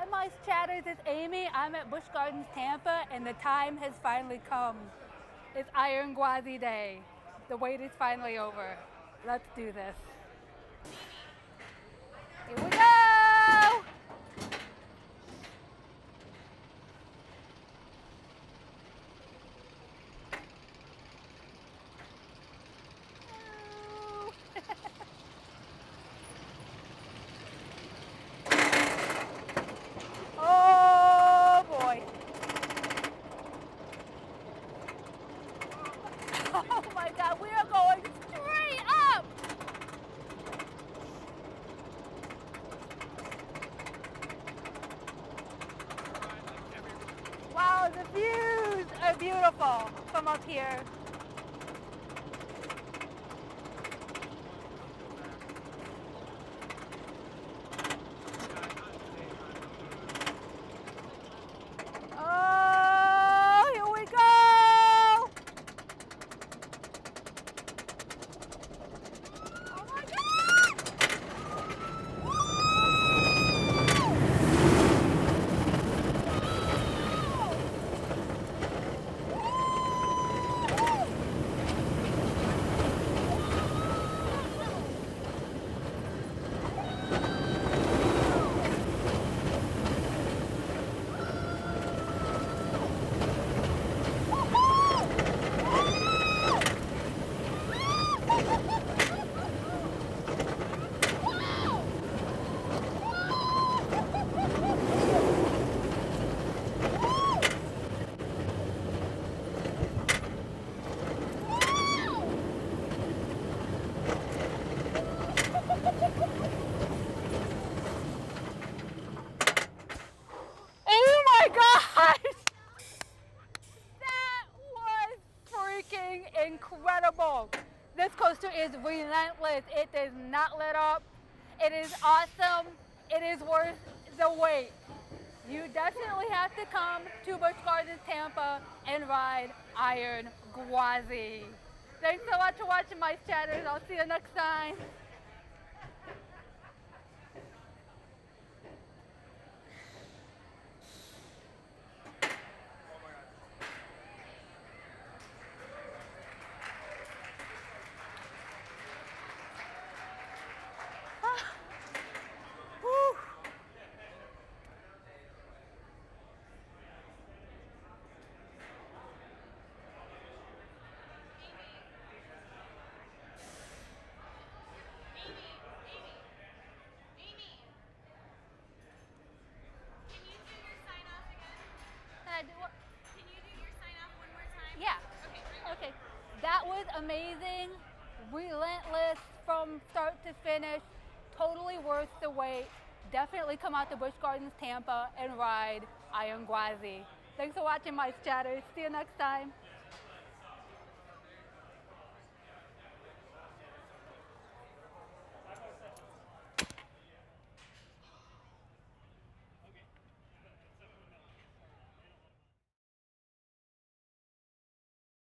Hi, Mice Chatters. It's Amy. I'm at Busch Gardens Tampa, and the time has finally come. It's Iron Gwazi Day. The wait is finally over. Let's do this. Here we go! Oh boy. Oh my God, we are going straight up! Wow, the views are beautiful from up here. Oh, here we go! Oh my God! Oh my gosh! That was freaking incredible. This coaster is relentless. It does not let up. It is awesome. It is worth the wait. You definitely have to come to Busch Gardens Tampa and ride Iron Gwazi. Thanks so much for watching, Mice Chatters. I'll see you next time. Whew. Yeah. Okay. That was amazing. Relentless from start to finish. Totally worth the wait. Definitely come out to Busch Gardens Tampa and ride Iron Gwazi. Thanks for watching, Mice Chatters. See you next time.